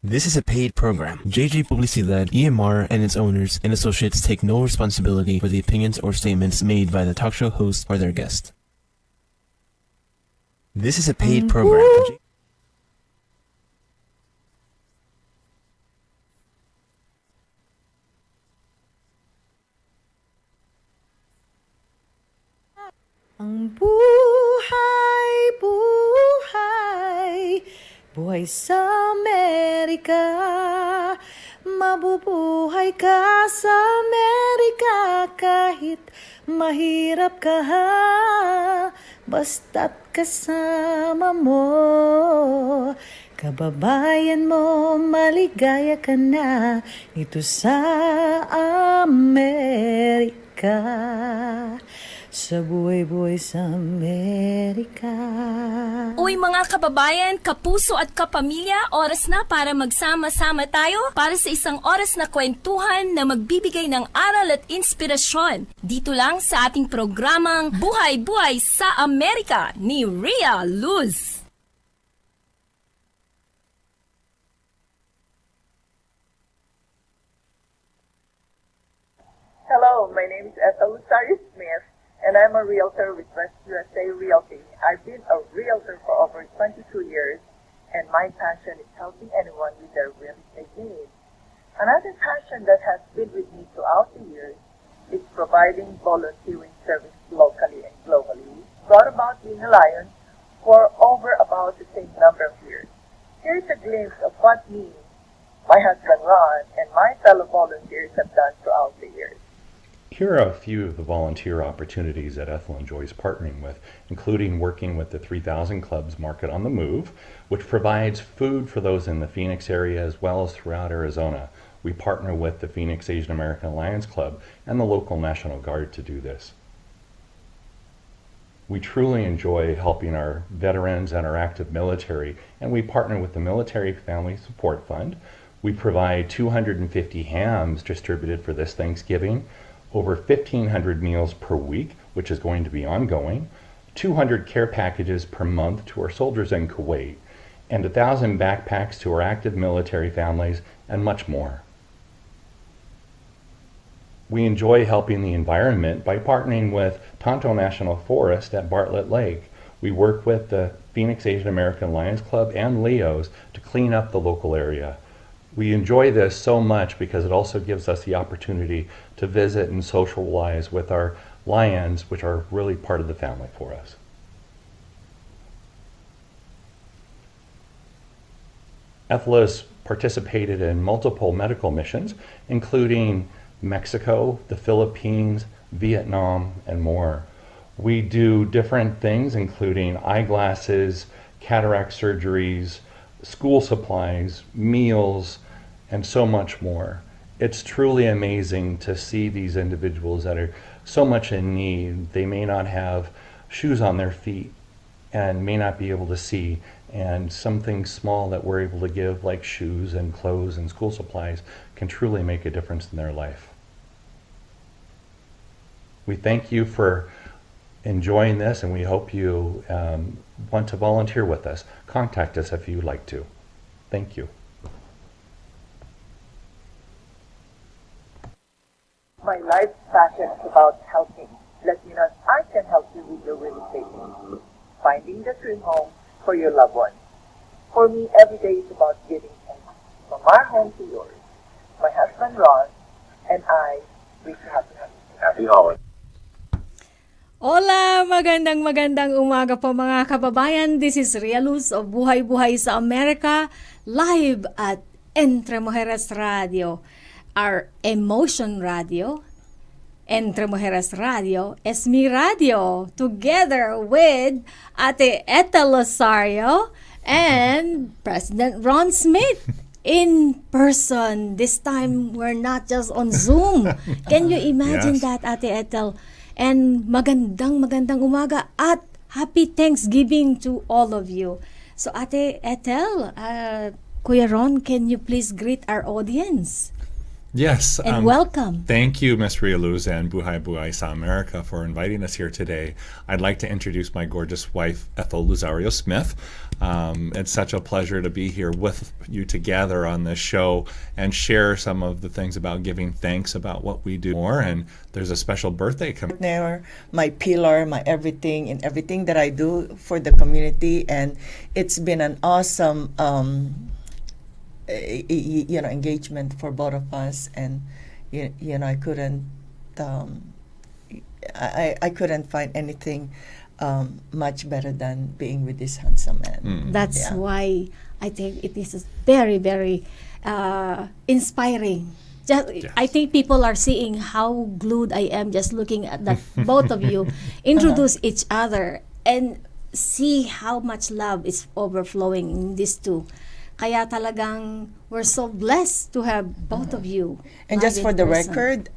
This is a paid program. JJ Publicidad, EMR, and its owners and associates take no responsibility for the opinions or statements made by the talk show host or their guest. This is a paid program. Ang buhay, buhay, buhay sa Amerika. Mabubuhay ka sa Amerika kahit mahirap ka ha. Basta't kasama mo, kababayan mo, maligaya ka na dito sa Amerika. Sa buhay-buhay sa Amerika. Uy mga kababayan, kapuso at kapamilya, oras na para magsama-sama tayo para sa isang oras na kwentuhan na magbibigay ng aral at inspirasyon. Dito lang sa ating programang Buhay-Buhay sa Amerika ni Rhea Luz. Hello, my name is Ethel Luzario, and I'm a realtor with West USA Realty. I've been a realtor for over 22 years, and my passion is helping anyone with their real estate needs. Another passion that has been with me throughout the years is providing volunteering service locally and globally. Brought about being a lion for over about the same number of years. Here's a glimpse of what me, my husband Ron, and my fellow volunteers have done throughout the years. Here are a few of the volunteer opportunities that Ethel enjoys partnering with, including working with the 3000 Clubs Market on the Move, which provides food for those in the Phoenix area as well as throughout Arizona. We partner with the Phoenix Asian American Alliance Club and the local National Guard to do this. We truly enjoy helping our veterans and our active military, and we partner with the Military Family Support Fund. We provide 250 hams distributed for this Thanksgiving, over 1,500 meals per week, which is going to be ongoing, 200 care packages per month to our soldiers in Kuwait, and 1,000 backpacks to our active military families, and much more. We enjoy helping the environment by partnering with Tonto National Forest at Bartlett Lake. We work with the Phoenix Asian American Lions Club and Leo's to clean up the local area. We enjoy this so much because it also gives us the opportunity to visit and socialize with our lions, which are really part of the family for us. Ethel has participated in multiple medical missions, including Mexico, the Philippines, Vietnam, and more. We do different things, including eyeglasses, cataract surgeries, school supplies, meals, and so much more. It's truly amazing to see these individuals that are so much in need. They may not have shoes on their feet and may not be able to see, and something small that we're able to give, like shoes and clothes and school supplies, can truly make a difference in their life. We thank you for enjoying this, and we hope you want to volunteer with us. Contact us if you'd like to. Thank you. My life's passion is about helping. Let me know if I can help you with your real estate needs. Finding the dream home for your loved ones. For me, every day is about giving thanks. From our home to yours. My husband Ron and I wish you happy holidays. Hola! Magandang umaga po mga kababayan. This is Rhea Luz of Buhay-Buhay sa Amerika, live at Entre Mujeres Radio. Our emotion radio, Entre Mujeres Radio, es mi radio, together with Ate Ethel Luzario and President Ron Smith. In person. This time, we're not just on Zoom. Can you imagine that, Ate Ethel? And magandang umaga at happy Thanksgiving to all of you. So Ate Ethel, Kuya Ron, can you please greet our audience? Yes. And welcome. Thank you, Ms. Rhea Luz and Buhay sa Amerika for inviting us here today. I'd like to introduce my gorgeous wife, Ethel Luzario Smith. It's such a pleasure to be here with you together on this show and share some of the things about giving thanks about what we do more. And there's a special birthday coming. Partner, my pillar, my everything, in everything that I do for the community, and it's been an awesome, engagement for both of us. And I couldn't, I couldn't find anything much better than being with this handsome man. That's why I think it is very, very inspiring. I think people are seeing how glued I am just looking at that both of you introduce each other and see how much love is overflowing in these two. Kaya talagang we're so blessed to have both of you. And just in for the person. record,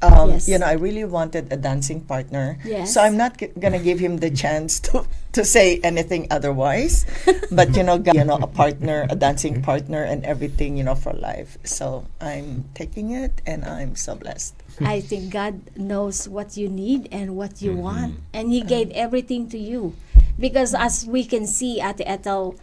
Yes. I really wanted a dancing partner. Yes. So I'm not gonna give him the chance to say anything otherwise. But a partner, a dancing partner, and everything, for life. So I'm taking it, and I'm so blessed. I think God knows what you need and what you want, and He gave everything to you. Because as we can see, Ate Ethel,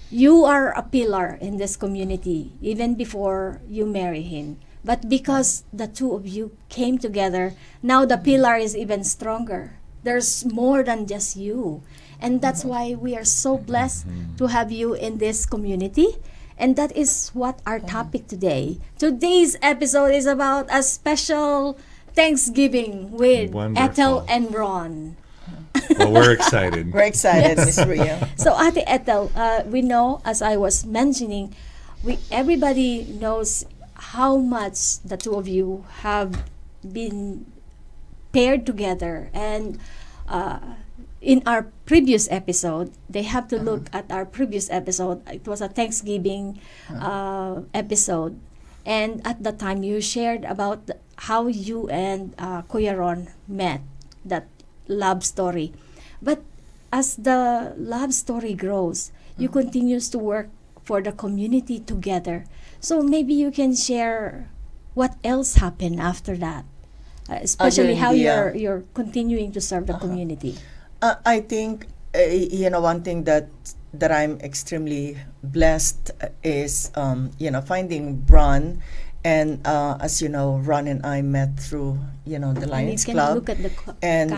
you are a pillar in this community even before you marry him. But because the two of you came together, now the pillar is even stronger. There's more than just you. And that's why we are so blessed to have you in this community. And that is what our topic today. Today's episode is about a special Thanksgiving with Wonderful. Ethel and Ron. Well, we're excited. We're excited, Miss Ria. So Ate Ethel, we know, as I was mentioning, everybody knows how much the two of you have been paired together. And in our previous episode, they have to look at our previous episode. It was a Thanksgiving episode. And at the time, you shared about how you and Kuya Ron met, that love story. But as the love story grows, you continues to work for the community together. So maybe you can share what else happened after that, especially how you're continuing to serve the community. I think one thing that I'm extremely blessed is finding Ron. And as you know, Ron and I met through the Lions you can Club. look at the And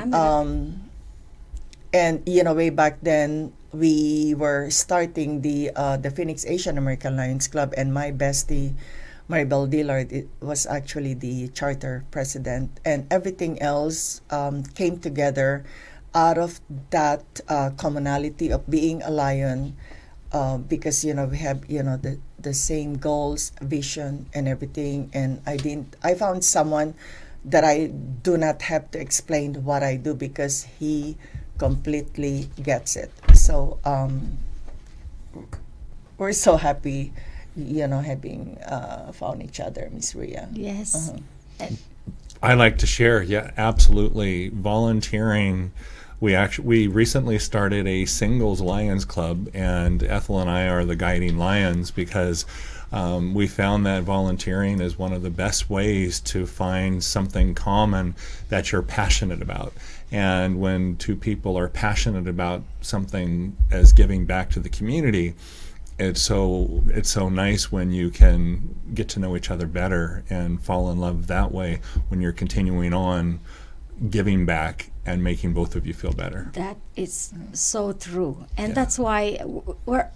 camera. way back then we were starting the Phoenix Asian American Lions Club, and my bestie Maribel Dillard was actually the charter president, and everything else came together out of that commonality of being a lion, because we have the same goals, vision, and everything. And I found someone that I do not have to explain what I do, because he completely gets it. So we're so happy, having found each other, Miss Ria. Yes. I like to share. Yeah, absolutely. Volunteering. We recently started a singles Lions Club, and Ethel and I are the guiding lions, because we found that volunteering is one of the best ways to find something common that you're passionate about. And when two people are passionate about something as giving back to the community, it's so nice when you can get to know each other better and fall in love that way, when you're continuing on giving back and making both of you feel better. That is so true. And that's why we're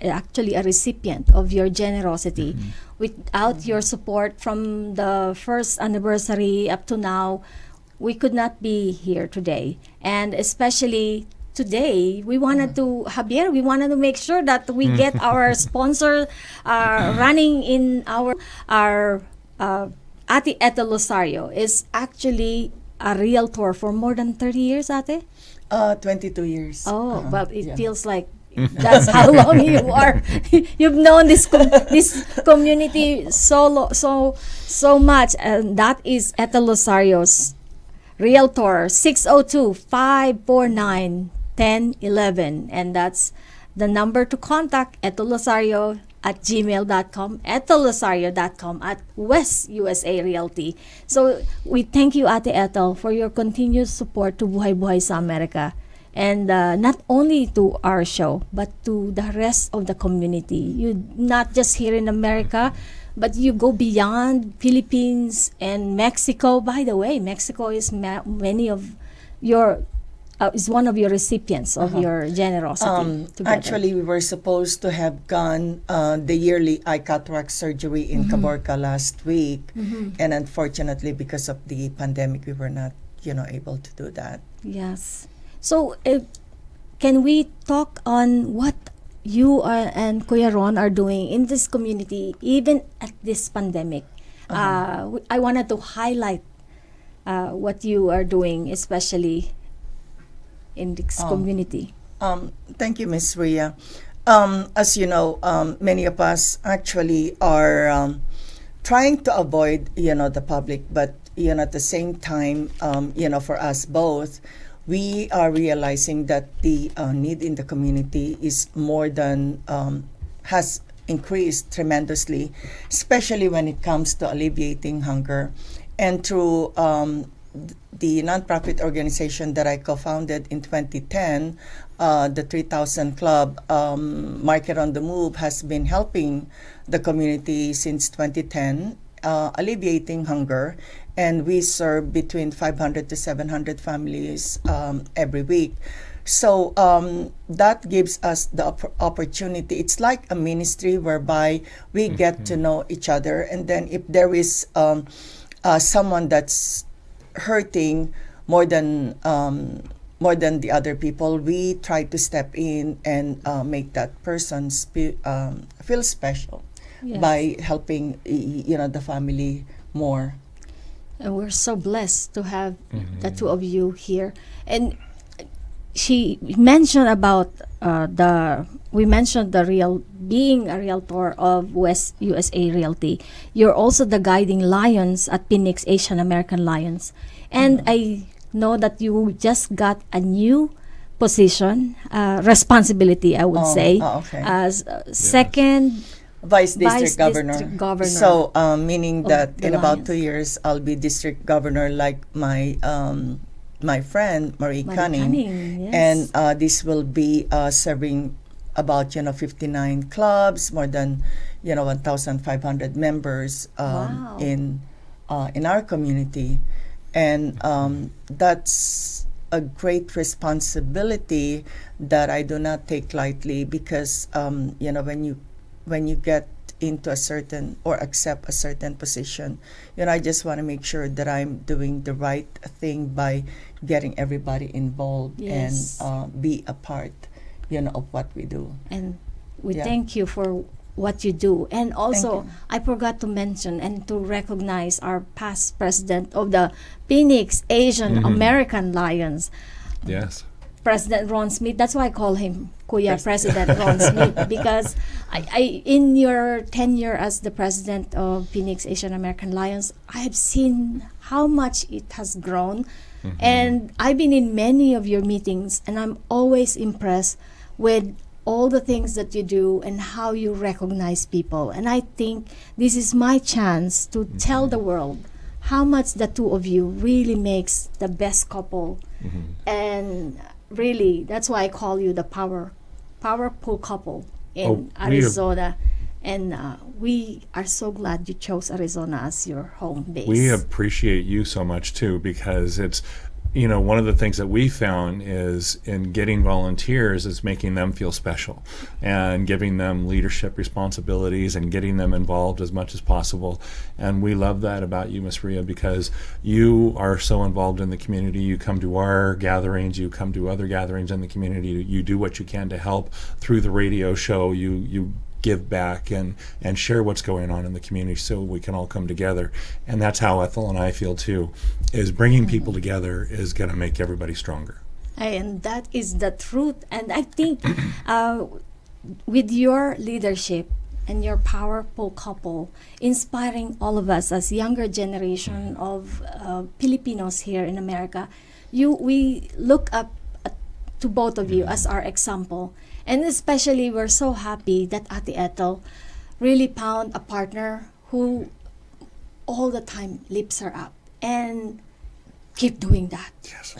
actually a recipient of your generosity. Without your support from the first anniversary up to now, we could not be here today. And especially today, we wanted to make sure that we get our sponsor running in our Ate Ethel Luzario is actually a realtor for more than 30 years, Ate? 22 years. Oh, well, it feels like that's how long you are. You've known this community so much, and that is Ethel Luzario's realtor, 602-549-1011, and that's the number to contact. Ethel Luzario at gmail.com, ethelluzario.com, at West USA Realty. So we thank you, Ate Ethel, for your continued support to Buhay Buhay sa Amerika. And not only to our show, but to the rest of the community. You not just here in America, but you go beyond Philippines and Mexico. By the way, Mexico is many of your is one of your recipients of your generosity. Together. Actually, we were supposed to have gone the yearly eye cataract surgery in Caborca last week, and unfortunately, because of the pandemic, we were not, able to do that. Yes. So, can we talk on what you and Kuya Ron are doing in this community, even at this pandemic? I wanted to highlight what you are doing, especially in this community. Thank you, Miss Rhea. As you know, many of us actually are trying to avoid, the public, but at the same time, for us both, we are realizing that the need in the community is more than has increased tremendously, especially when it comes to alleviating hunger. And through the nonprofit organization that I co-founded in 2010, the 3000 Club, Market on the Move, has been helping the community since 2010, alleviating hunger. And we serve between 500 to 700 families every week. So that gives us the opportunity. It's like a ministry whereby we get to know each other. And then if there is someone that's hurting more than the other people, we try to step in and make that person feel special by helping the family more. And we're so blessed to have the two of you here. And she mentioned about being a realtor of West USA Realty. You're also the guiding lions at Phoenix Asian American Lions. And I know that you just got a new position, responsibility, I would say, as second Vice District Governor. So, meaning that in about Lions. 2 years, I'll be District Governor like my friend, Marie Cunning. Yes. And this will be serving about, 59 clubs, more than, 1,500 members in our community. And that's a great responsibility that I do not take lightly because, when you get into a certain or accept a certain position, I just want to make sure that I'm doing the right thing by getting everybody involved and be a part, of what we do. And we thank you for what you do. And also, I forgot to mention and to recognize our past president of the Phoenix Asian American Lions. Yes. President Ron Smith. That's why I call him Kuya President Ron Smith, because I in your tenure as the president of Phoenix Asian American Lions, I have seen how much it has grown. And I've been in many of your meetings, and I'm always impressed with all the things that you do and how you recognize people. And I think this is my chance to tell the world how much the two of you really makes the best couple. And really, that's why I call you the powerful couple in Arizona. And we are so glad you chose Arizona as your home base. We appreciate you so much too, because it's, one of the things that we found is in getting volunteers is making them feel special and giving them leadership responsibilities and getting them involved as much as possible. And we love that about you, Miss Rhea, because you are so involved in the community. You come to our gatherings, you come to other gatherings in the community, you do what you can to help through the radio show. You give back and share what's going on in the community so we can all come together. And that's how Ethel and I feel too, is bringing people together is going to make everybody stronger. And that is the truth. And I think with your leadership and your powerful couple, inspiring all of us as younger generation of Filipinos here in America, we look up to both of you as our example. And especially, we're so happy that Ate Ethel really found a partner who all the time lifts her up. And keep doing that. Yes.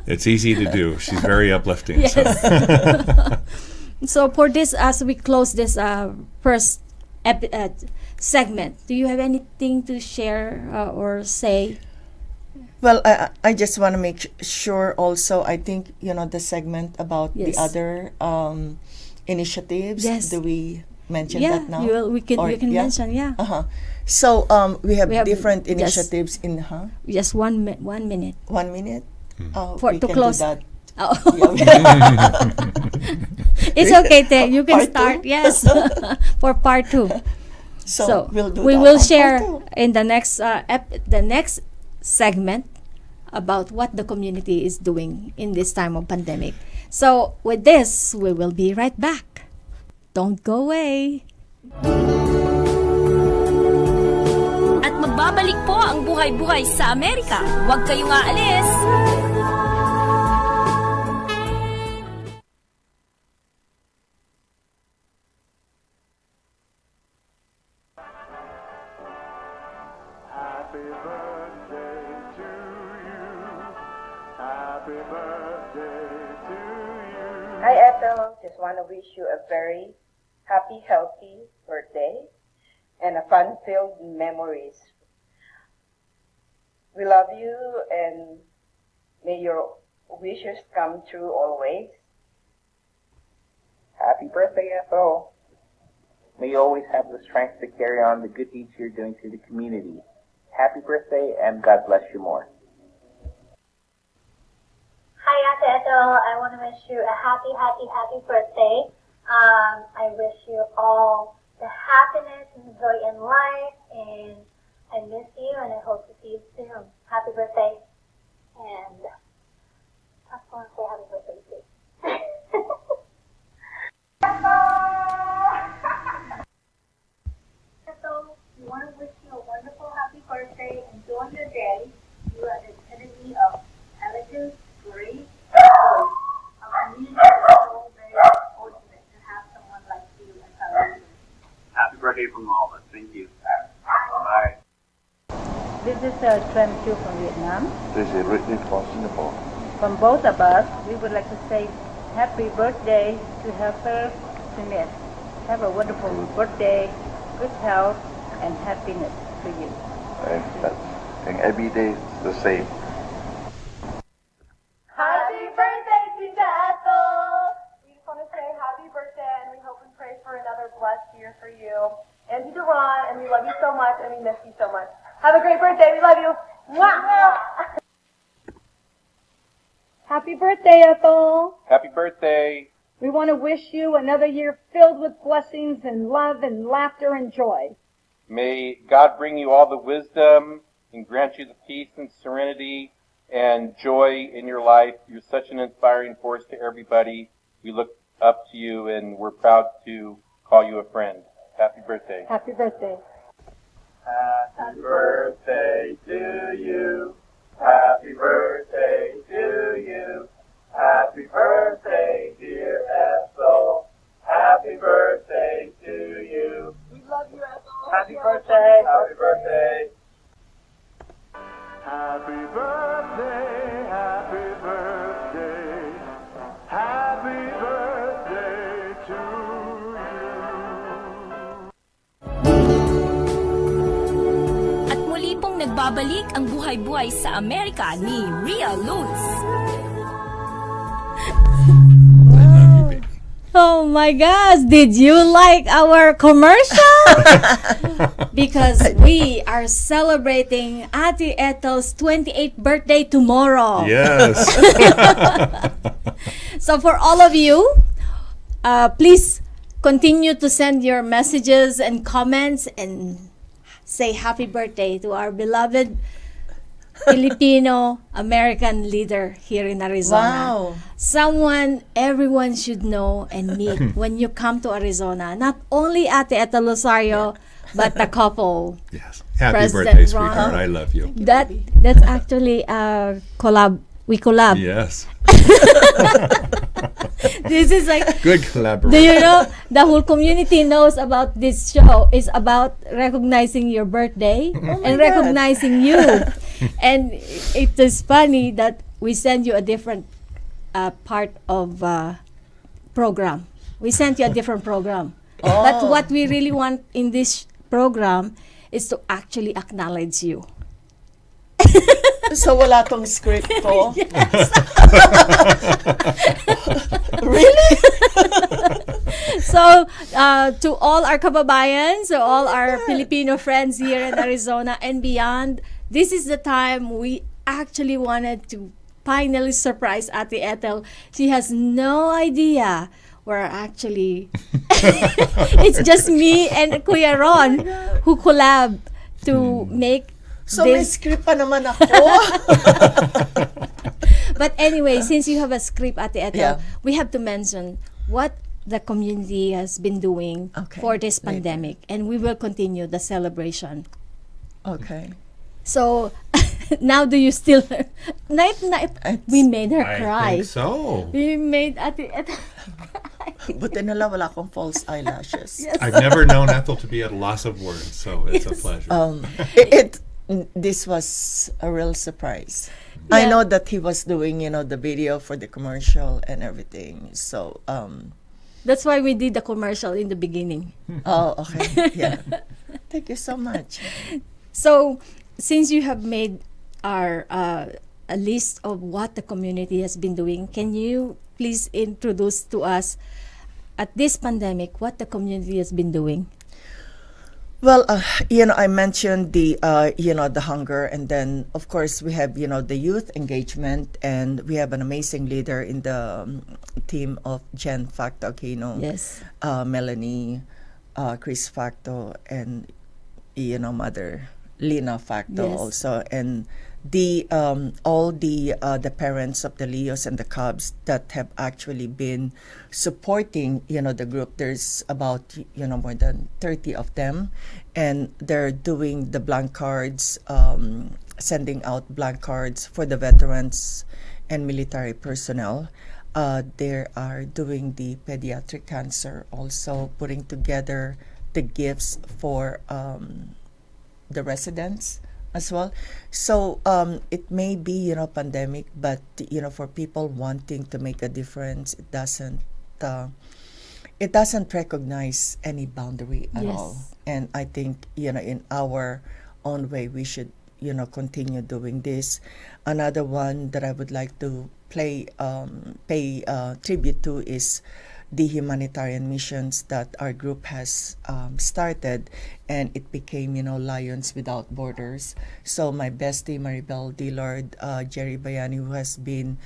It's easy to do. She's very uplifting. Yes. So. So for this, as we close this first segment, do you have anything to share or say? Well, I just want to make sure also, I think, the segment about Yes. the other initiatives. Yes. Do we mention Yeah, that now? we can mention, yeah. Uh-huh. So we have We have different just- initiatives in, Just 1 minute. 1 minute? We To can close. do that. Oh. Yeah. It's okay, Te. You can Part start, two? yes, for part 2. So we'll do we that will on part share two. in the next segment about what the community is doing in this time of pandemic. So with this, we will be right back. Don't go away. At magbabalik po ang Buhay-Buhay sa Amerika. Huwag kayong aalis! Happy birthday to you. Happy birthday to you. Hi Ethel, just want to wish you a very happy, healthy birthday and a fun-filled memories. We love you and may your wishes come true always. Happy birthday, Ethel. May you always have the strength to carry on the good deeds you're doing to the community. Happy birthday, and God bless you more. Hi, Ethel. I want to wish you a happy, happy, happy birthday. I wish you all the happiness and joy in life, and I miss you, and I hope to see you soon. Happy birthday. And I just want to say happy birthday, too. So, we want to wish you a wonderful happy birthday. Enjoy your day. You are the epitome of elegance, grace, and joy. Our community is so very fortunate to have someone like you as our leader. Happy birthday from all of us. Thank you. Bye. This is Tram Chu from Vietnam. This is Whitney from Singapore. From both of us, we would like to say happy birthday to Heather Smith. Have a wonderful birthday, good health, and happiness to you. And every day is the same. Happy birthday to Ethel! We just want to say happy birthday, and we hope and pray for another blessed year for you. And to Duran, and we love you so much, and we miss you so much. Have a great birthday. We love you. Mwah! Happy birthday, Ethel. Happy birthday. We want to wish you another year filled with blessings and love and laughter and joy. May God bring you all the wisdom and grant you the peace and serenity and joy in your life. You're such an inspiring force to everybody. We look up to you, and we're proud to call you a friend. Happy birthday. Happy birthday. Happy birthday to you. Happy birthday to you. Happy birthday, dear Ethel. Happy birthday to you. We love you, Ethel. Happy birthday. Happy birthday. Happy birthday. Happy birthday. Happy birthday to you. At muli pong nagbabalik ang Buhay-Buhay sa Amerika ni Rhea Luz. Oh my gosh, did you like our commercial? Because we are celebrating Ate Ethel's 28th birthday tomorrow. Yes. So for all of you, please continue to send your messages and comments and say happy birthday to our beloved Filipino American leader here in Arizona. Wow. Someone everyone should know and meet when you come to Arizona. Not only Ate Ethel Luzario, but the couple. Yes. Happy President birthday, Ron. sweetheart. I love you. That's actually a collab. We collab. Yes. This is like Good collaboration. Do you know the whole community knows about this show is about recognizing your birthday and recognizing you. And it is funny that we send you a different part of program. We sent you a different program. But what we really want in this program is to actually acknowledge you. So wala tong script ko? Yes. Really? So, to all our kababayan, so all our Filipino friends here in Arizona and beyond, this is the time we actually wanted to finally surprise Ate Ethel. She has no idea where actually it's just me and Kuya Ron who collab to make So may this. script pa naman ako. But anyway, since you have a script, Ate Ethel, Yeah. we have to mention what the community has been doing for this later. pandemic, and we will continue the celebration. Okay. So, now do you still... we made her I cry. think so. We made Ate Ethel... Buti na lang wala akong false eyelashes. Yes. I've never known Ethel to be at a loss of words, so it's a pleasure. This was a real surprise. Yeah. I know that he was doing, the video for the commercial and everything. So, That's why we did the commercial in the beginning. oh, okay. Yeah. Thank you so much. So, since you have made our a list of what the community has been doing, can you please introduce to us at this pandemic what the community has been doing? Well, I mentioned the hunger, and then of course we have the youth engagement, and we have an amazing leader in the team of Jen Facto Aquino, Yes. Melanie, Chris Facto, and Mother Lina Facto Yes. also, and the all the parents of the Leos and the Cubs that have actually been supporting the group. There's about more than 30 of them, and they're doing the blank cards, sending out blank cards for the veterans and military personnel. They are doing the pediatric cancer, also putting together the gifts for the residents as well. So it may be pandemic, but for people wanting to make a difference, it doesn't recognize any boundary at Yes. all. And I think in our own way we should continue doing this. Another one that I would like to pay tribute to is the humanitarian missions that our group has started, and it became Lions Without Borders. So my bestie Maribel Dillard, Jerry Bayani, who has been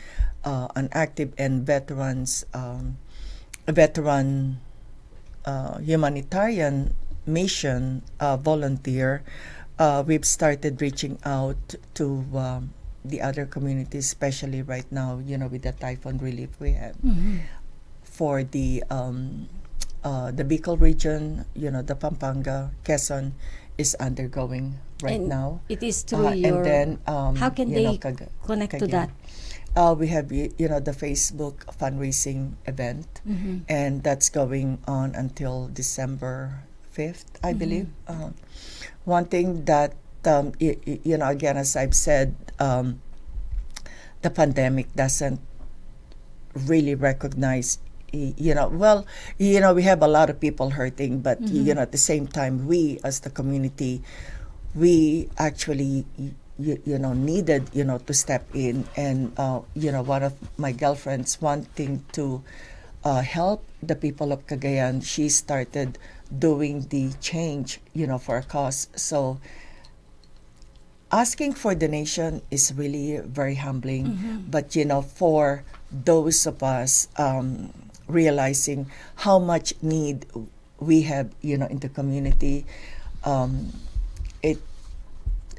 an active and veteran humanitarian mission volunteer, we've started reaching out to the other communities, especially right now with the typhoon relief we have. For the Bicol region, the Pampanga, Quezon is undergoing right And now. it is through And your... then, how can they connect to that? We have the Facebook fundraising event, Mhm. and that's going on until December 5th, I believe. One thing that again, as I've said, the pandemic doesn't really recognize. We have a lot of people hurting, but at the same time, we as the community, we actually needed to step in, and one of my girlfriends wanting to help the people of Cagayan, she started doing the change for a cause. So asking for donation is really very humbling, but for those of us realizing how much need we have in the community,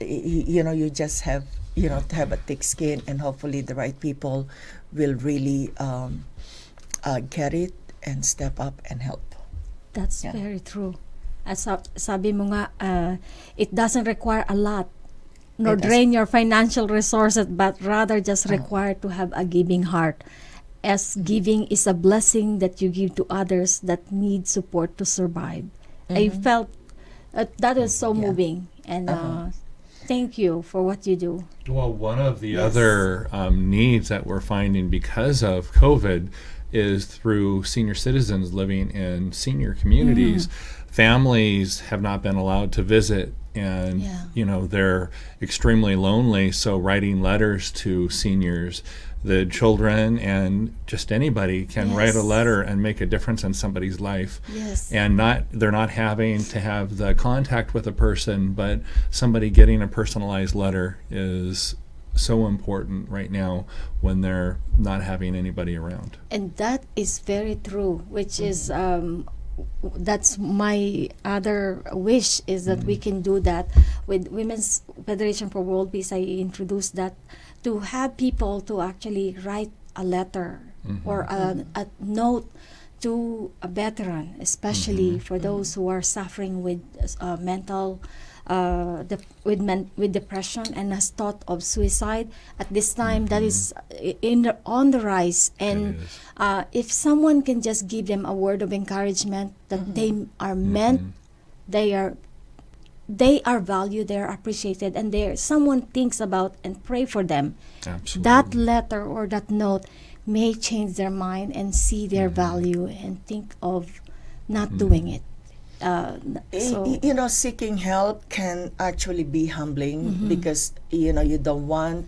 you just have to have a thick skin, and hopefully the right people will really get it and step up and help. That's Yeah. very true. As sabi mo nga, it doesn't require a lot, nor It doesn't. drain your financial resources, but rather just require to have a giving heart. As giving is a blessing that you give to others that need support to survive. I felt that is so moving, and Thank you for what you do. Well, one of the other needs that we're finding because of COVID is through senior citizens living in senior communities. Families have not been allowed to visit, and they're extremely lonely. So writing letters to seniors, the children and just anybody can write a letter and make a difference in somebody's life. Yes. And they're not having to have the contact with a person, but somebody getting a personalized letter is so important right now when they're not having anybody around. And that is very true, which is that's my other wish, is that we can do that with Women's Federation for World Peace. I introduced that to have people to actually write a letter or a note to a veteran, especially for those who are suffering with mental with depression and has thought of suicide. At this time, that is on the rise. And if someone can just give them a word of encouragement that they are meant, they are valued, they are appreciated, and someone thinks about and pray for them. Absolutely. That letter or that note may change their mind and see their value and think of not doing it. Seeking help can actually be humbling because you don't want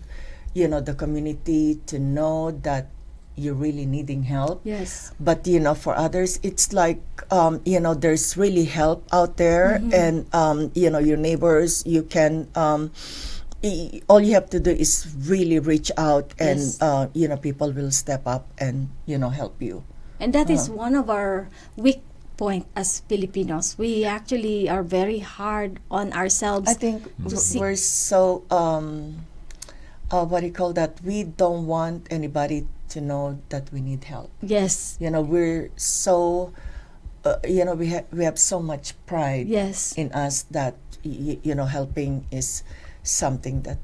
the community to know that you're really needing help. Yes. But for others, it's like there's really help out there, and your neighbors, you can all you have to do is really reach out, and people will step up and help you. And that is one of our weak point as Filipinos. We actually are very hard on ourselves. I think we're so what do you call that? We don't want anybody to know that we need help. Yes. We're so we have so much pride in us that helping is something that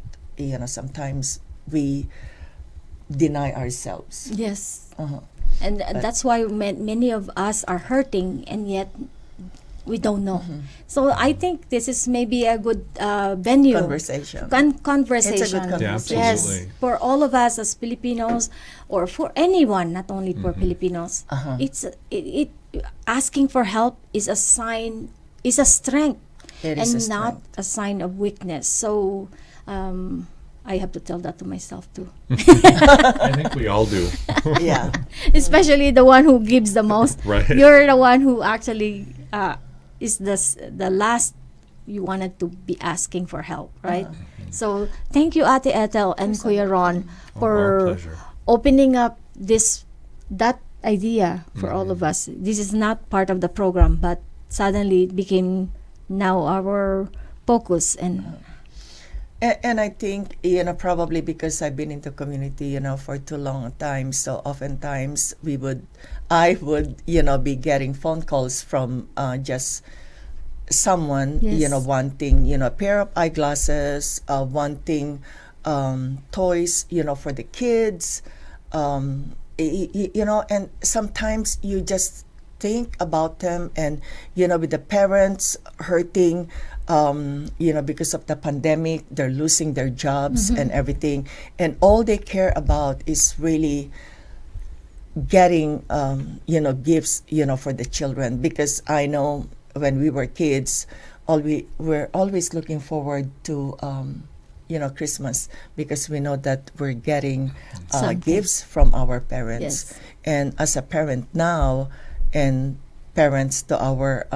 sometimes we deny ourselves. Yes. And that's why many of us are hurting, and yet we don't know. So I think this is maybe a good venue. Conversation. Conversation. It's a good conversation. Yes, for all of us as Filipinos, or for anyone, not only for Filipinos. It's asking for help is a sign, is a strength, and not a sign of weakness. So I have to tell that to myself too. I think we all do. Yeah. Especially the one who gives the most. Right. You're the one who actually is the last you wanted to be asking for help, right? So thank you, Ate Ethel and Kuya Ron, for opening up that idea for all of us. This is not part of the program, but suddenly it became now our focus. And I think, probably because I've been in the community, for too long a time, so oftentimes I would, be getting phone calls from just someone, wanting, a pair of eyeglasses, wanting toys, for the kids, and sometimes you just think about them, and, with the parents hurting, because of the pandemic, they're losing their jobs and everything. And all they care about is really getting, gifts, for the children. Because I know when we were kids, we're always looking forward to, Christmas, because we know that we're getting gifts from our parents. Yes. And as a parent now, and parents to our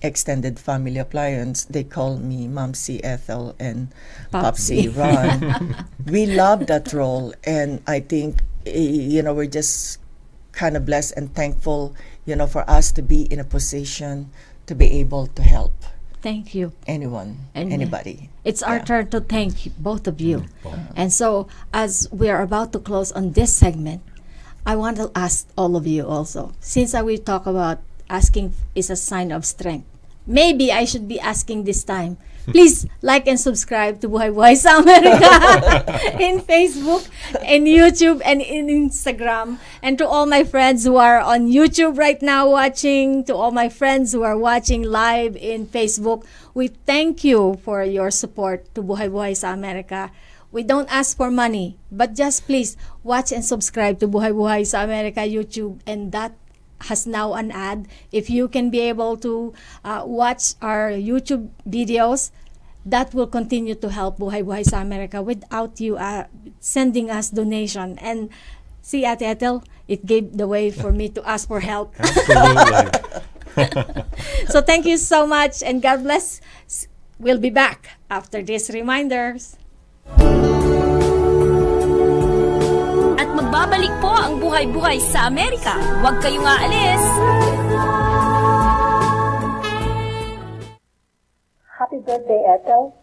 extended family appliance, they call me Miss Ethel and Popsy Ron. We love that role, and I think we're just kind of blessed and thankful, for us to be in a position to be able to help. Thank you. Anyone, And anybody. It's our turn to thank both of you. And so, as we are about to close on this segment, I want to ask all of you also, since we talk about asking is a sign of strength, maybe I should be asking this time. Please like and subscribe to Buhay sa Amerika in Facebook, in YouTube, and in Instagram. And to all my friends who are on YouTube right now watching, to all my friends who are watching live in Facebook, we thank you for your support to Buhay sa Amerika. We don't ask for money, but just please watch and subscribe to Buhay sa Amerika YouTube, and that has now an ad. If you can be able to watch our YouTube videos, that will continue to help Buhay sa Amerika without you sending us donation. And see, Ate Ethel, it gave the way for me to ask for help. Absolutely. So thank you so much, and God bless. We'll be back after these reminders. At magbabalik po ang Buhay sa Amerika. Huwag kayong aalis. Happy birthday, Ethel.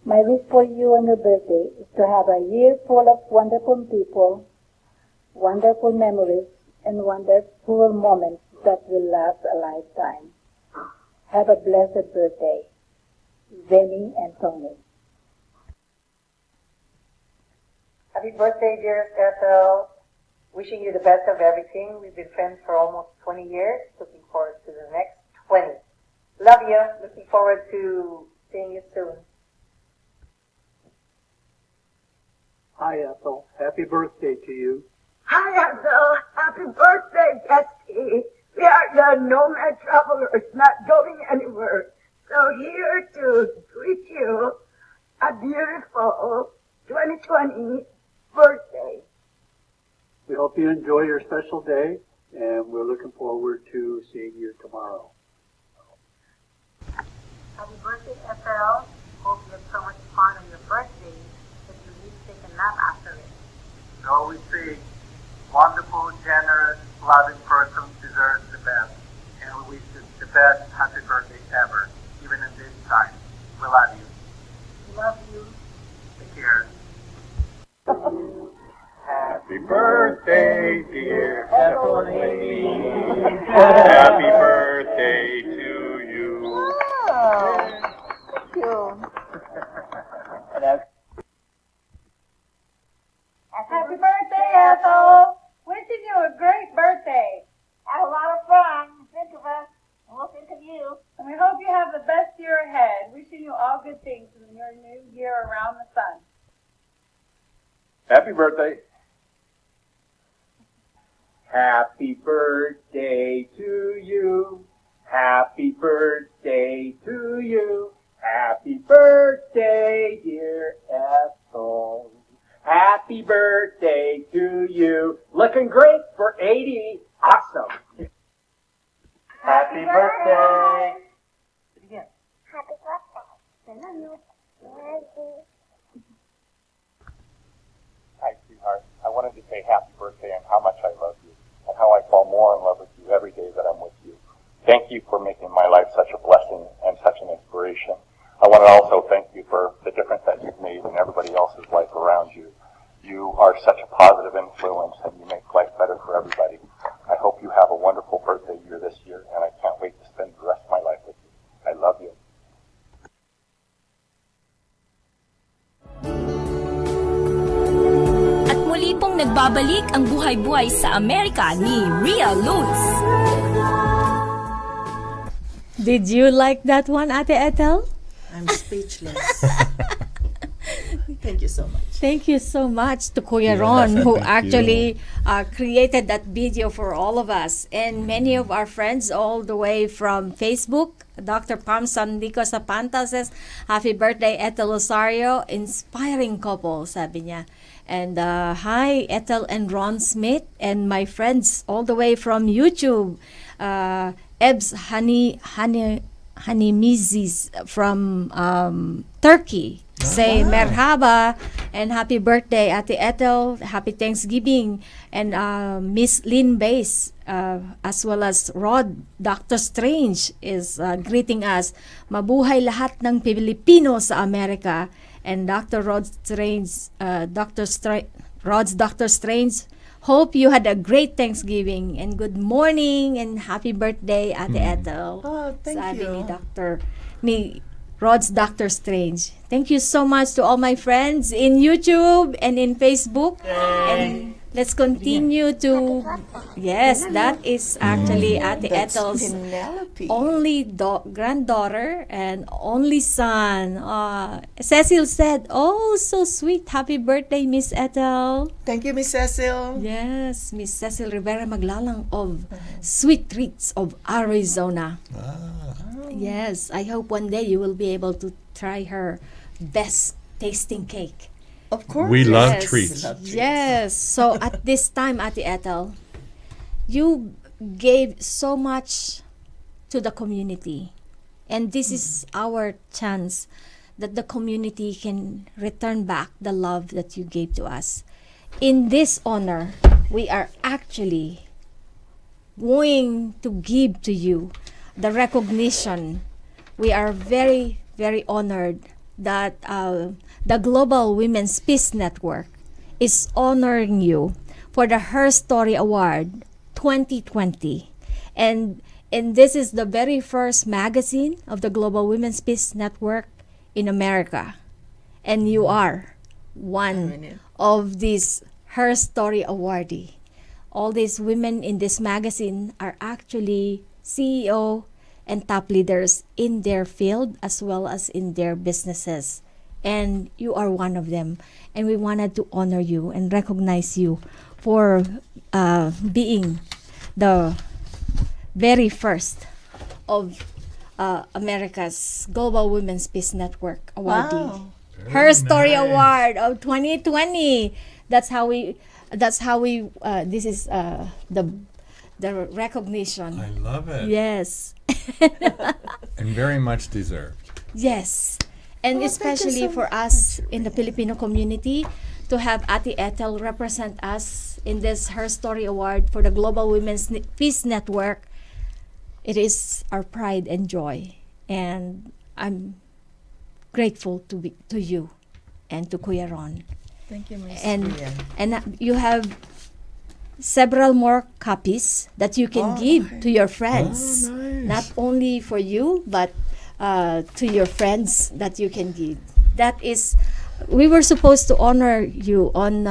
My wish for you on your birthday is to have a year full of wonderful people, wonderful memories, and wonderful moments that will last a lifetime. Have a blessed birthday, Benny and Tony. Happy birthday, dearest Ethel. Wishing you the best of everything. We've been friends for almost 20 years. Looking forward to the next 20. Love you. Looking forward to seeing you soon. Hi, Ethel. Happy birthday to you. Hi, Ethel. Happy birthday, Bestie. We are the nomad travelers, not going anywhere. So here to greet you a beautiful 2020 birthday. We hope you enjoy your special day, and we're looking forward to seeing you tomorrow. Happy birthday, Ethel. Hope you have so much fun on your birthday that you need to take a nap after it. We always say, wonderful, generous, loving person deserves the best. And we wish you the best happy birthday ever, even in this time. We love you. Love you. Take care. Happy birthday, dear Ethel lady. Happy birthday to you. Thank you. Happy birthday, Ethel. Wishing you a great birthday. Have a lot of fun. Think of us, and we'll think of you. And we hope you have the best year ahead. Wishing you all good things in your new year around the sun. Happy birthday. Happy birthday to you. Happy birthday to you. Happy birthday, dear Ethel. Happy birthday to you. Looking great for 80. Awesome. Happy birthday. Happy birthday. I love you. Love you. Hi, sweetheart. I wanted to say happy birthday and how much I love you and how I fall more in love with you every day that I'm with you. Thank you for making my life such a blessing and such an inspiration. I want to also thank you for the difference that you've made in everybody else's life around you. You are such a positive influence and you make life better for everybody. I hope you have a wonderful birthday year this year, and I can't wait to spend the rest of my life with you. I love you. At muli pong nagbabalik ang Buhay sa Amerika ni Rhea Luz. Did you like that one, Ate Ethel? I'm speechless. Thank you so much. Thank you so much to Kuya Ron, who thank actually created that video for all of us. And many of our friends all the way from Facebook. Dr. Pam Sandico Sapanta says, Happy birthday, Ethel Luzario. Inspiring couple, sabi niya. And hi, Ethel and Ron Smith. And my friends all the way from YouTube. Ebs Hanimizis from Turkey. Say merhaba and happy birthday, Ate Ethel. Happy Thanksgiving. And Miss Lynn Bass, as well as Rod, Dr. Strange is greeting us. Mabuhay lahat ng Pilipino sa Amerika. And Dr. Rod Strange, Rod's Dr. Strange Hope you had a great Thanksgiving and good morning and happy birthday, Ate Ethel. Oh, thank Sabi you. ni Rod's Doctor Strange. Thank you so much to all my friends in YouTube and in Facebook. And let's continue to... Yes, that is actually Ate That's Ethel's Penelope. only granddaughter and only son. Cecil said, "Oh, so sweet. Happy birthday, Miss Ethel." Thank you, Miss Ethel. Yes, Miss Cecil Rivera Maglalang of Sweet Treats of Arizona. Yes, I hope one day you will be able to try her best tasting cake. Of course. We love Yes. treats. Yes. So at this time, Ate Ethel, you gave so much to the community. And this is our chance that the community can return back the love that you gave to us. In this honor, we are actually going to give to you the recognition. We are very, very honored that the Global Women's Peace Network is honoring you for the Herstory Award 2020. And this is the very first magazine of the Global Women's Peace Network in America. And you are one of these Herstory awardee. All these women in this magazine are actually CEO and top leaders in their field as well as in their businesses. And you are one of them. And we wanted to honor you and recognize you for being the very first of America's Global Women's Peace Network awardee. Wow. Herstory Award of 2020. That's how we this is the recognition. I love it. Yes. And very much deserved. Yes. And Oh, especially thank you so for us in the Filipino community to have Ate Ethel represent us in this Herstory Award for the Global Women's Peace Network. It is our pride and joy. And I'm grateful to you and to Kuya Ron. Thank you, Miss And Rian. you have several more copies that you can give to your friends. Oh, nice. Not only for you, but to your friends that you can give. That is, we were supposed to honor you on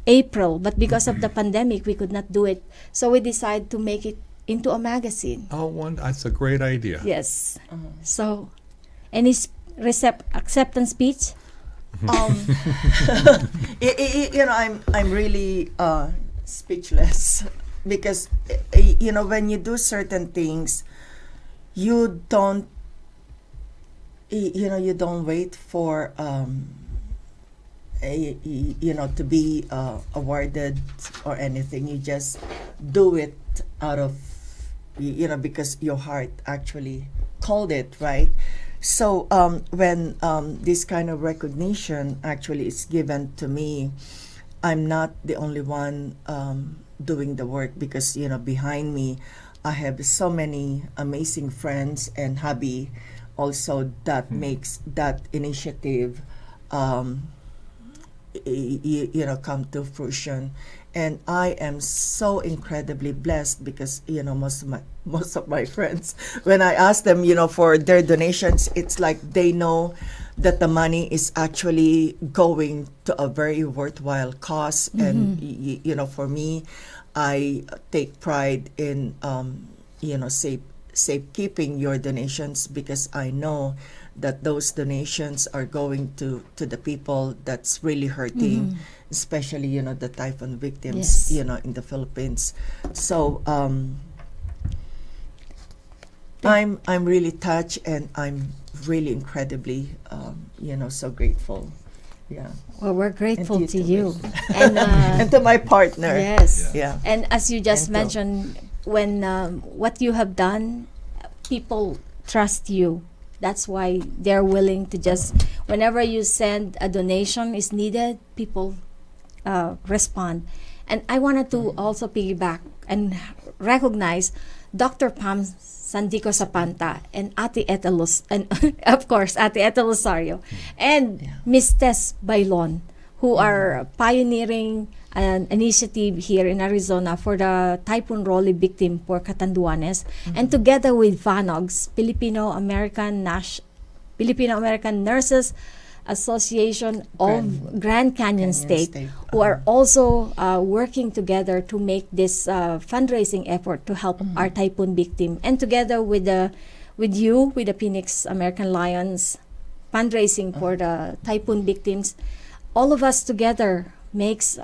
April, but because of the pandemic, we could not do it. So we decided to make it into a magazine. Oh, that's a great idea. Yes. So, any acceptance speech? I'm really speechless because when you do certain things, you don't wait for to be awarded or anything. You just do it out of because your heart actually called it, right? So when this kind of recognition actually is given to me, I'm not the only one doing the work because behind me I have so many amazing friends and hubby also that makes that initiative come to fruition. And I am so incredibly blessed because most of my friends, when I ask them for their donations, it's like they know that the money is actually going to a very worthwhile cause. And for me, I take pride in safekeeping your donations because I know that those donations are going to the people that's really hurting, especially the typhoon victims in the Philippines. So I'm really touched and I'm really incredibly so grateful. Yeah. Well, we're grateful And to to you. me. And And to my partner. yes. Yeah. And as you just And to- mentioned, when what you have done, people trust you. That's why they're willing to just, whenever you send a donation is needed, people respond. And I wanted to also piggyback and recognize Dr. Pam Sandico Sapanta and Ate Ethel and of course Ate Ethel Luzario and Miss Tess Bailon who are pioneering an initiative here in Arizona for the Typhoon Rolly victim for Catanduanes, and together with FANOGS, Filipino American Nurses Association of Grand Canyon State, who are also working together to make this fundraising effort to help our typhoon victim, and together with the Phoenix American Lions fundraising for the typhoon victims, all of us together makes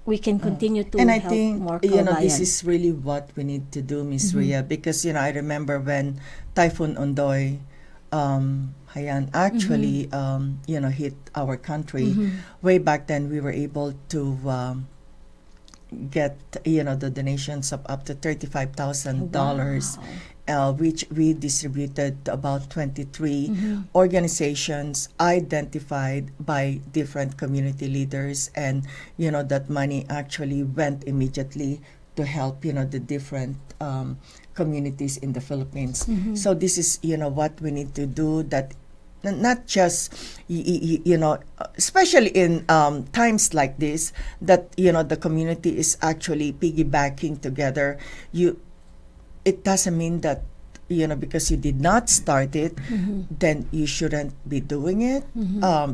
we can continue to and I help think more this kababayan. is really what we need to do, Miss Rhea, because I remember when Typhoon Ondoy actually hit our country. Way back then, we were able to get the donations of up to $35,000. Which we distributed to about 23 organizations identified by different community leaders, and that money actually went immediately to help the different communities in the Philippines. So this is what we need to do, that not just especially in times like this, that the community is actually piggybacking together. It doesn't mean that because you did not start it, then you shouldn't be doing it.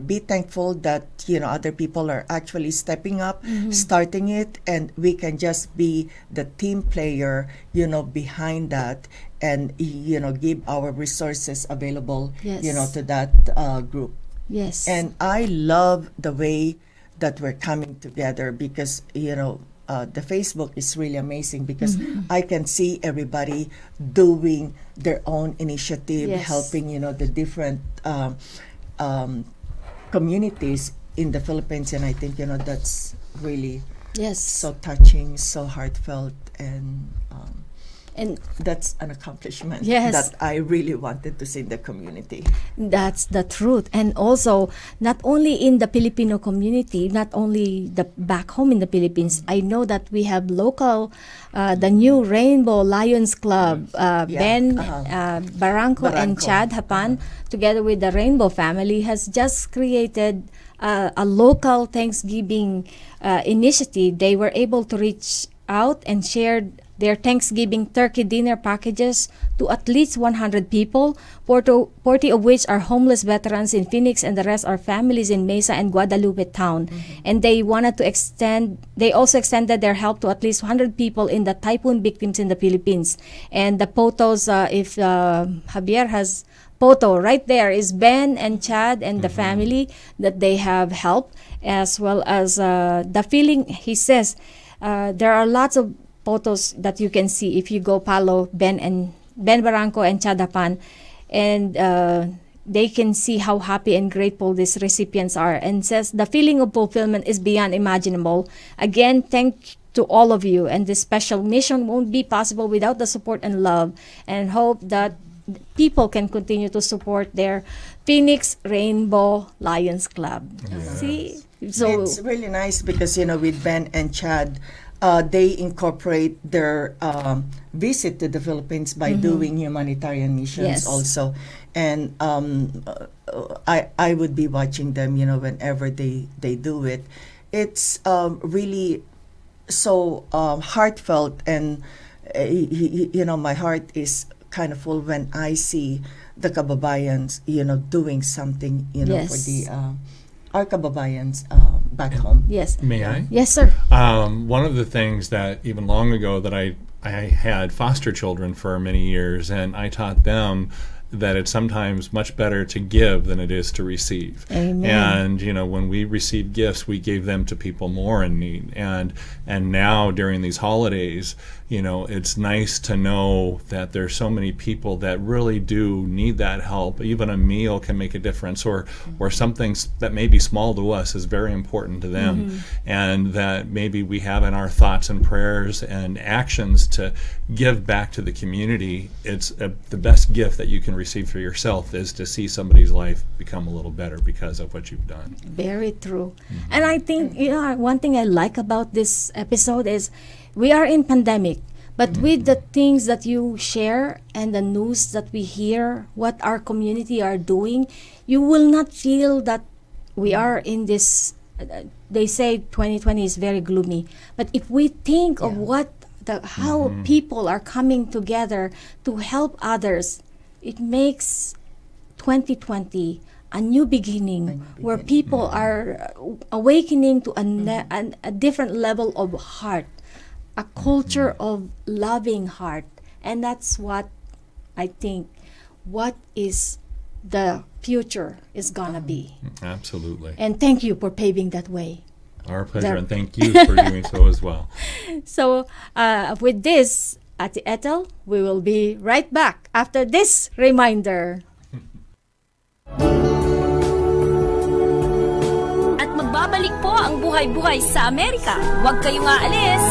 Be thankful that other people are actually stepping up, starting it, and we can just be the team player behind that, and give our resources available to that group. Yes. And I love the way that we're coming together, because the Facebook is really amazing, because I can see everybody doing their own initiative, helping the different communities in the Philippines, and I think that's really so touching, so heartfelt, and that's an accomplishment that I really wanted to see in the community. That's the truth. And also, not only in the Filipino community, not only the back home in the Philippines, I know that we have local, the new Rainbow Lions Club, Ben Barranco and Chad Hapan, together with the Rainbow family, has just created a local Thanksgiving initiative. They were able to reach out and shared their Thanksgiving turkey dinner packages to at least 100 people, 40 of which are homeless veterans in Phoenix, and the rest are families in Mesa and Guadalupe town. And they also extended their help to at least 100 people in the typhoon victims in the Philippines. And the photos, if Javier has photo right there, is Ben and Chad and the family that they have helped, as well as the feeling, he says, there are lots of photos that you can see if you go follow Ben Barranco and Chad Hapan, and they can see how happy and grateful these recipients are, and says the feeling of fulfillment is beyond imaginable. Again, thank to all of you, and this special mission won't be possible without the support and love, and hope that people can continue to support their Phoenix Rainbow Lions Club. See, so it's really nice because with Ben and Chad, they incorporate their visit to the Philippines by doing humanitarian missions also, and I would be watching them whenever they do it. It's really so heartfelt, and my heart is kind of full when I see the kababayans doing something for the our kababayans back home. Yes. May I? Yes, sir. One of the things that even long ago that I had foster children for many years, and I taught them that it's sometimes much better to give than it is to receive. Amen. And when we received gifts, we gave them to people more in need. And now during these holidays, it's nice to know that there's so many people that really do need that help. Even a meal can make a difference, or something that may be small to us is very important to them, and that maybe we have in our thoughts and prayers and actions to give back to the community. It's the best gift that you can receive for yourself is to see somebody's life become a little better because of what you've done. Very true. And I think one thing I like about this episode is we are in pandemic, but with the things that you share and the news that we hear, what our community are doing, you will not feel that we are in this they say 2020 is very gloomy, but if we think of how people are coming together to help others, it makes 2020 a new beginning, where people are awakening to a different level of heart, a culture of loving heart. And that's what I think what is the future is gonna be. Absolutely. And thank you for paving that way. Our pleasure, and thank you for doing so as well. So with this, Ate Ethel, we will be right back after this reminder. At magbabalik po ang Buhay-Buhay sa Amerika. Huwag kayong aalis.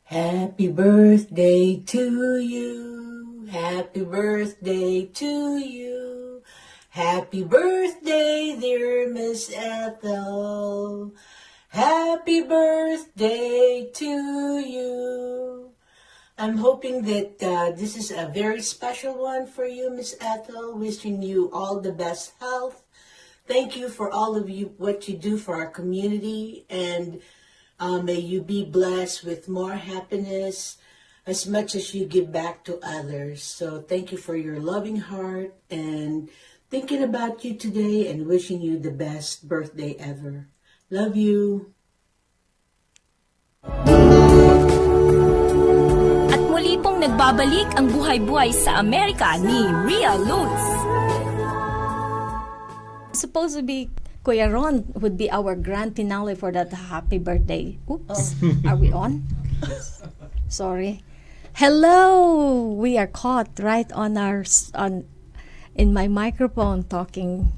Happy birthday to you. Happy birthday to you. Happy birthday, dear Miss Ethel. Happy birthday to you. I'm hoping that this is a very special one for you, Miss Ethel. Wishing you all the best health. Thank you for all of you, what you do for our community, and may you be blessed with more happiness as much as you give back to others. So thank you for your loving heart and thinking about you today, and wishing you the best birthday ever. Love you. At muli pong nagbabalik ang Buhay-Buhay sa Amerika ni Rhea Luz. Supposed to be Kuya Ron would be our grand finale for that happy birthday. Oops. Are we on? Sorry. Hello. We are caught right on in my microphone talking.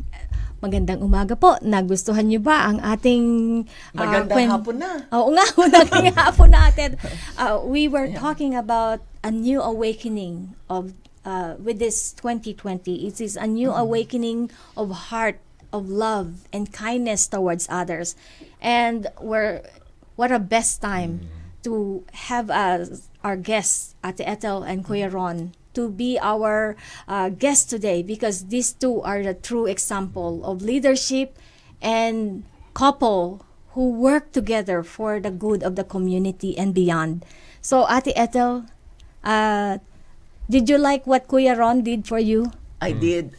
Magandang umaga po. Nagustuhan niyo ba ang ating magandang hapon na? Oo nga, magandang hapon natin. We were talking about a new awakening of with this 2020. It is a new awakening of heart, of love and kindness towards others. And what a best time to have our guests, Ate Ethel and Kuya Ron, to be our guests today, because these two are the true example of leadership and couple who work together for the good of the community and beyond. So Ate Ethel, did you like what Kuya Ron did for you? I did.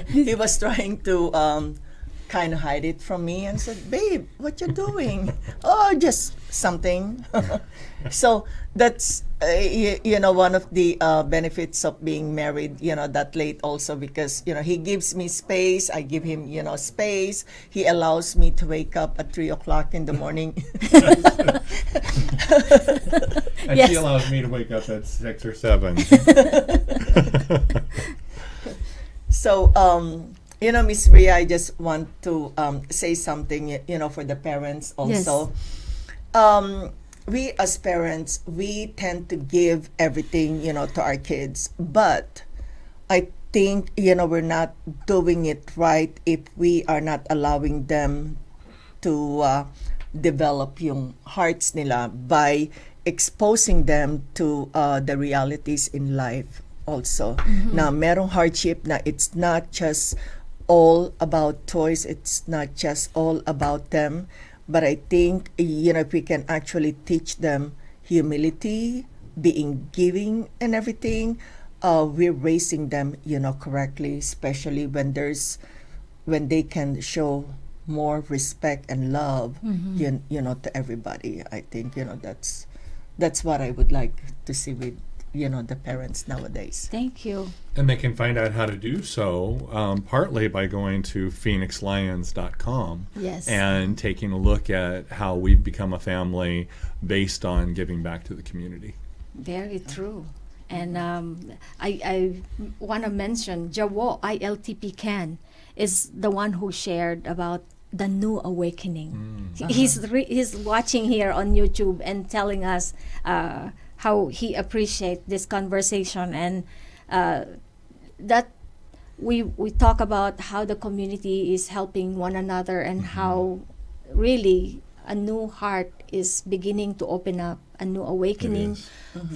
He was trying to kind of hide it from me and said, "Babe, what you doing?" "Oh, just something." So that's one of the benefits of being married, that late also, because he gives me space, I give him space. He allows me to wake up at 3:00 in the morning. And Yes. she allows me to wake up at 6 or 7. So, Miss Rhea, I just want to say something, for the parents also. Yes. We as parents, we tend to give everything, to our kids. But I think, we're not doing it right if we are not allowing them to develop yung hearts nila by exposing them to the realities in life also. Na merong hardship na it's not just all about toys, it's not just all about them, but I think if we can actually teach them humility, being giving and everything, we're raising them correctly, especially when they can show more respect and love to everybody. I think that's what I would like to see with the parents nowadays. Thank you. And they can find out how to do so partly by going to phoenixlions.com. Yes. And taking a look at how we've become a family based on giving back to the community. Very true. And I want to mention Jawo ILTP Ken is the one who shared about the new awakening. He's watching here on YouTube and telling us how he appreciates this conversation, and that we talk about how the community is helping one another, and how really a new heart is beginning to open up, a new awakening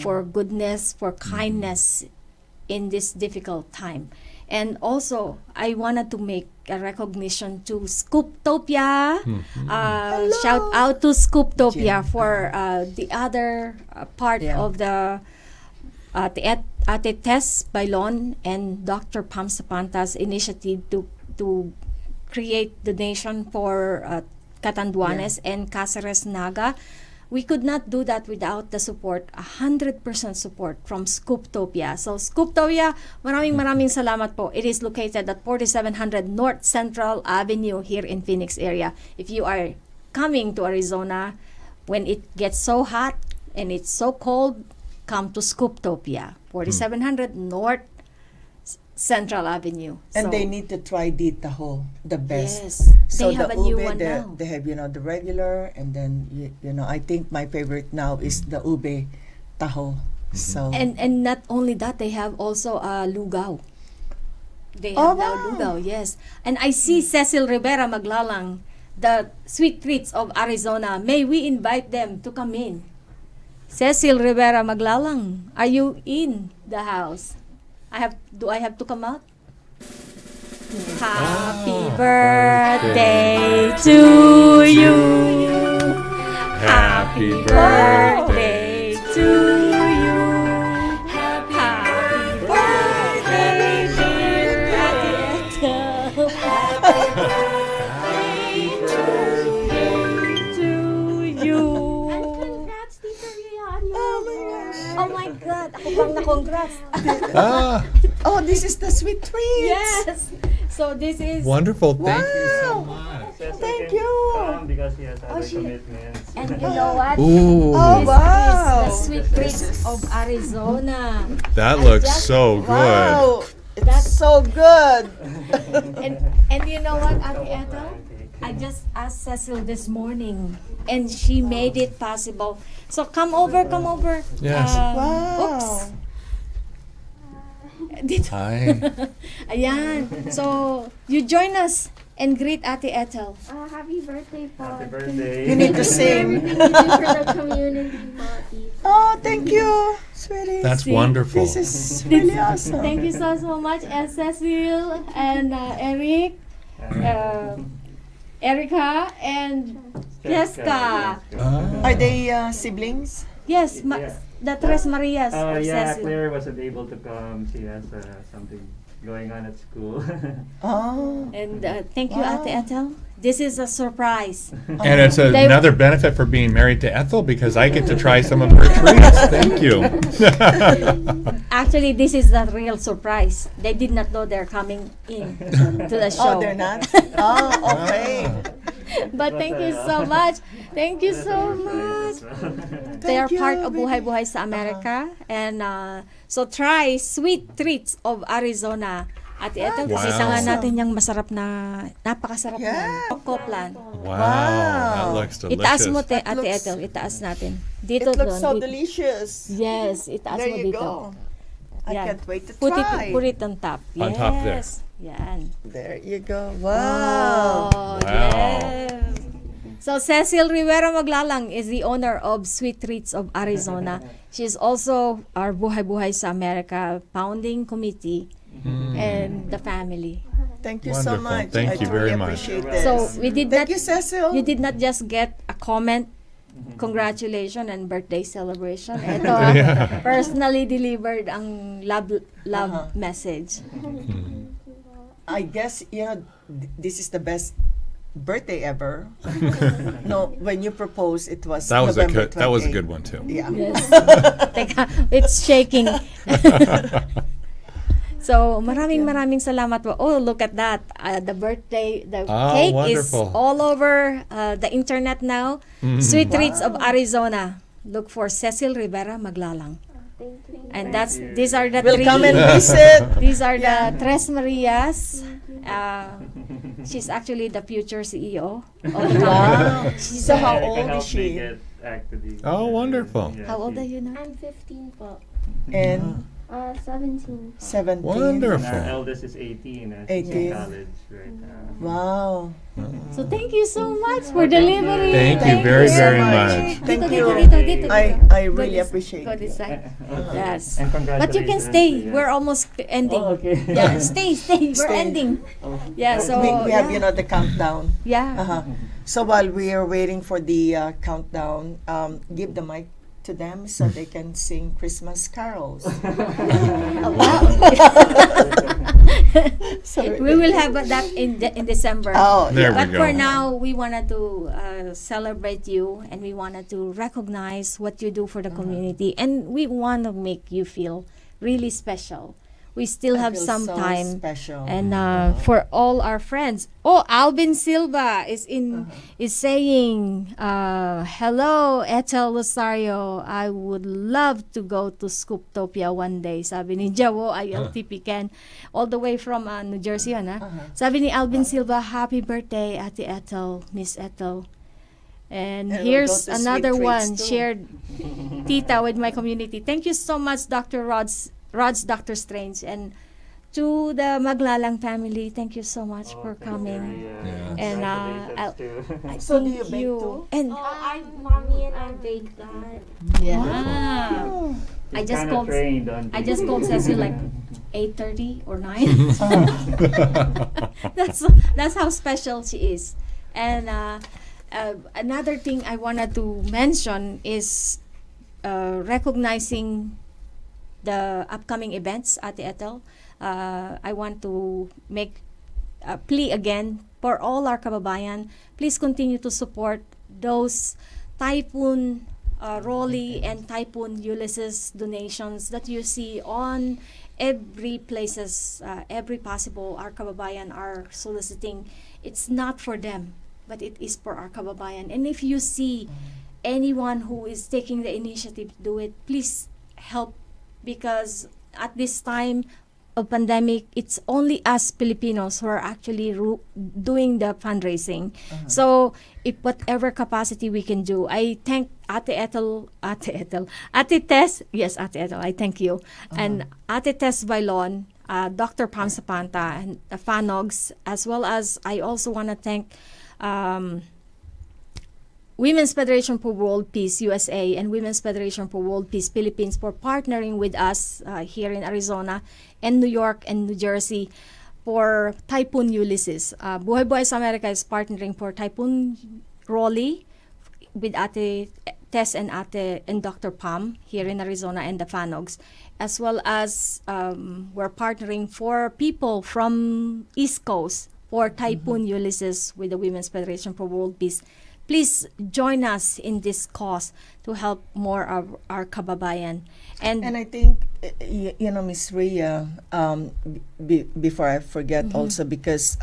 for goodness, for kindness in this difficult time. And also, I wanted to make a recognition to Scooptopia. Shout out to Scooptopia for the other part of the Ate Tess Bailon and Dr. Pam Sapanta's initiative to create the nation for Catanduanes and Cáceres Naga. We could not do that without the support, 100% support from Scooptopia. So Scooptopia, maraming salamat po. It is located at 4700 North Central Avenue here in Phoenix area. If you are coming to Arizona, when it gets so hot and it's so cold, come to Scooptopia, 4700 North Central Avenue. And they need to try the taho, the best. Yes, So they have the a new ube, one now. they have the regular, and then I think my favorite now is the ube taho. So And not only that, they have also lugaw. They Oh, have now wow. lugaw, yes. And I see Cecil Rivera Maglalang, the Sweet Treats of Arizona. May we invite them to come in? Cecil Rivera Maglalang, are you in the house? Do I have to come out? Happy birthday to you. Happy birthday to you. Happy birthday, dear Ate Ethel. Happy birthday to you. And congrats, Tita Rian. Oh my God, ako bang na-congrats? oh, this is the sweet treat. Yes. So this is Wonderful. Thank you so much. Thank you. Because he has other commitments. And you know what? Ooh. Oh, This wow. is the Sweet Treats of Arizona. That I looks just- so good. Wow, it's so good. And you know what, Ate Ethel? I just asked Cecil this morning, and she made it possible. So come over. Yes. Wow. Oops. Dito. Hi. Ayan. So, you join us and greet Ate Ethel. Happy birthday po. Happy birthday. You need to sing. Everything you do for the community po, Tita. Oh, thank you, sweetie. That's See? wonderful. This is really awesome. Thank you so much, Cecil and Eric, Erica, and Jessica. Are they siblings? Yes, the Tres Marias of Yeah, Cecil. Claire wasn't able to come. She has something going on at school. Oh. And thank you, Ate Ethel. This is a surprise. And it's They- another benefit for being married to Ethel because I get to try some of her treats. Thank you. Actually, this is the real surprise. They did not know they're coming in to the show. Oh, they're not? Oh, okay. But thank you so much. Thank you so much. They are Thank you, part of baby. Buhay sa Amerika. And so try Sweet Treats of Arizona. Ate Ethel, Wow. isa nga natin yung masarap na, napakasarap Yeah. na Copland. Wow. That looks delicious. Itaas mo, Ate looks- Ethel. Itaas natin. It Dito looks doon. so dito. delicious. Yes, itaas There mo you dito. go. I Yan. can't wait to Put try. it on top. On top there. Yes. Yan. There you go. Wow. Oh, Wow. yes. So Cecil Rivera Maglalang is the owner of Sweet Treats of Arizona. She's also our Buhay sa Amerika founding committee and the family. Thank you so Wonderful. much. Thank I you truly very much. appreciate this. So we did Thank not you, Cecil. you did not just get a comment, congratulations and birthday celebration. Ito Yeah. personally delivered ang love message. I guess, this is the best birthday ever. No, when you proposed, it was That was November that was a 28. good one too. Yeah. Yes. Teka, it's shaking. So, maraming salamat po. Oh, look at that. The birthday, the cake wonderful. is all over the internet now. Sweet Treats of Arizona. Look for Cecil Rivera Maglalang. And these are the We'll three. come and visit. These are the Tres Marias. She's actually the future CEO of the Wow. company. So how Erica old is helped me she? get actually. Oh, wonderful. How old are you now? I'm 15 po. And 17. 17. Wonderful. And our eldest is 18. She's 18. in college right now. Wow. So thank you so much for delivering. Thank you very, so very much. much. Thank Dito, you. dito, dito, dito. I really Go this- appreciate go it. this side. Okay. Yes. And But you can congratulations stay. to you. We're almost ending. Oh, okay. Yeah, stay. We're Stay. ending. Yeah, so we have, yeah. the countdown. Yeah. Uh-huh. So while we are waiting for the countdown, give the mic to them so they can sing Christmas carols. Sorry. We will have that in December. Oh, There we But go. for now, we wanted to celebrate you, and we wanted to recognize what you do for the community, and we want to make you feel really special. We still I have feel some so time, special. and for all our friends. Oh, Alvin Silva is saying, "Hello, Ethel Luzario. I would love to go to Scooptopia one day." Sabi ni Jawo ILTP Ken, all the way from New Jersey, yun, ha? Sabi ni Alvin Silva, "Happy birthday, Ate Ethel, Miss Ethel." And And we'll here's go to another Sweet Treats one too. shared, Tita, with my community. Thank you so much, Dr. Rod's Dr. Strange, and to the Maglalang family. Thank you so much for coming. And So do you thank bake you. too? And Mommy and I baked that. yeah, I just called. trained on I just called Cecil like 8:30 or 9. That's how special she is. And another thing I wanted to mention is recognizing the upcoming events at the Ethel. I want to make a plea again for all our kababayan. Please continue to support those Typhoon Rolly and Typhoon Ulysses donations that you see on every places, every possible our kababayan are soliciting. It's not for them, but it is for our kababayan. And if you see anyone who is taking the initiative to do it, please help, because at this time of pandemic, it's only us Filipinos who are actually doing the fundraising. So, if whatever capacity we can do, I thank Ate Tess, yes, Ate Ethel, I thank you, and Ate Tess Bailon, Dr. Pam Sapanta, and Fanogs, as well as I also want to thank Women's Federation for World Peace USA and Women's Federation for World Peace Philippines for partnering with us here in Arizona and New York and New Jersey for Typhoon Ulysses. Buhay Buhay sa Amerika is partnering for Typhoon Rolly with Ate Tess and Dr. Pam here in Arizona and the Fanogs, as well as we're partnering for people from East Coast for Typhoon Ulysses with the Women's Federation for World Peace. Please join us in this cause to help more of our kababayan. And I think, Miss Rhea, before I forget also, because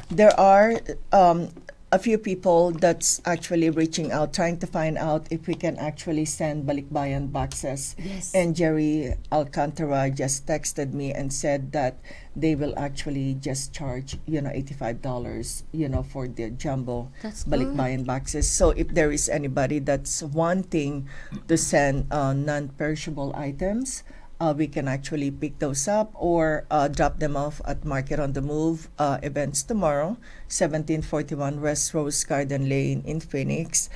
there are a few people that's actually reaching out, trying to find out if we can actually send balikbayan boxes. Yes. And Jerry Alcantara just texted me and said that they will actually just charge, $85, for the jumbo That's good. balikbayan boxes. So if there is anybody that's wanting to send non-perishable items, we can actually pick those up or drop them off at Market on the Move events tomorrow, 1741 West Rose Garden Lane in Phoenix,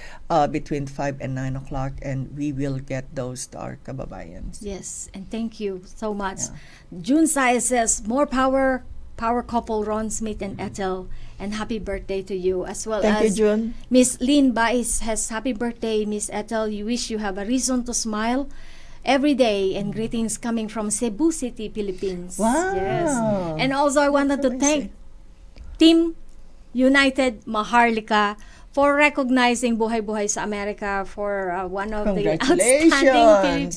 between 5 and 9 o'clock, and we will get those to our kababayans. yes, and thank you so much. June Saez says, more power couple Ron Smith and Ethel, and happy birthday to you, as well Thank you, as June. Miss Lynn Baez has happy birthday, Miss Ethel. You wish you have a reason to smile every day, and greetings coming from Cebu City, Philippines. Wow. Yes. And also I wanted to thank Team United Maharlika for recognizing Buhay Buhay sa Amerika for one of the outstanding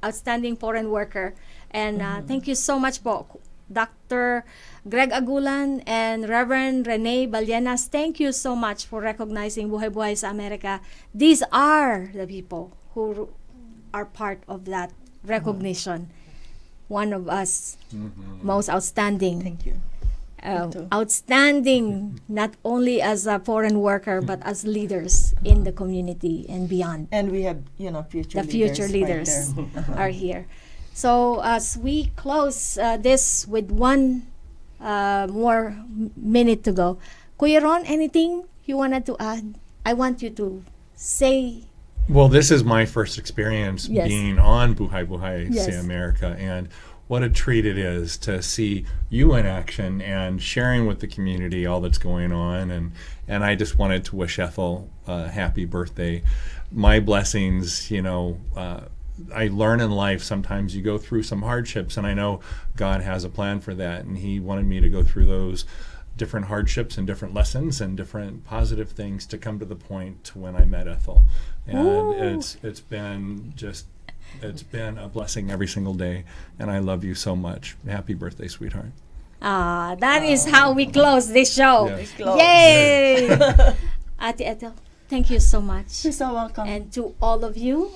outstanding foreign worker. And thank you so much po, Dr. Greg Agulan and Reverend Rene Ballenas. Thank you so much for recognizing Buhay Buhay sa Amerika. These are the people who are part of that recognition. One of us most outstanding. Thank you. outstanding, not only as a foreign worker, but as leaders in the community and beyond. And we have, future The future leaders right there. are here. So as we close this with one more minute to go, Kuya Ron, anything you wanted to add? I want you to say. Well, this is my first experience Yes. being on Buhay Yes. Say America, and what a treat it is to see you in action and sharing with the community all that's going on. And I just wanted to wish Ethel a happy birthday. My blessings, I learn in life sometimes you go through some hardships, and I know God has a plan for that, and He wanted me to go through those different hardships and different lessons and different positive things to come to the point to when I met Ethel. And it's been a blessing every single day, and I love you so much. Happy birthday, sweetheart. That is how we close this show. Yes. Yay! Ate Ethel, thank you so much. You're so welcome. And to all of you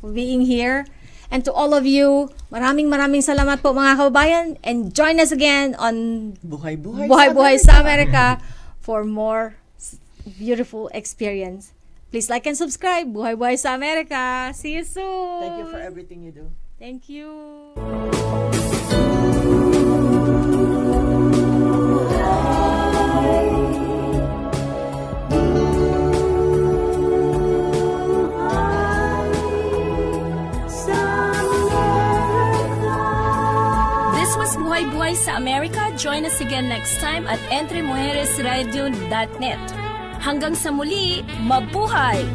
for being here. And to all of you, maraming salamat po mga kababayan. And join us again on Buhay sa Amerika for more beautiful experience. Please like and subscribe. Buhay sa Amerika. See you soon. Thank you for everything you do. Thank you. This was Buhay sa Amerika. Join us again next time at entremujeresradio.net. Hanggang sa muli, mabuhay!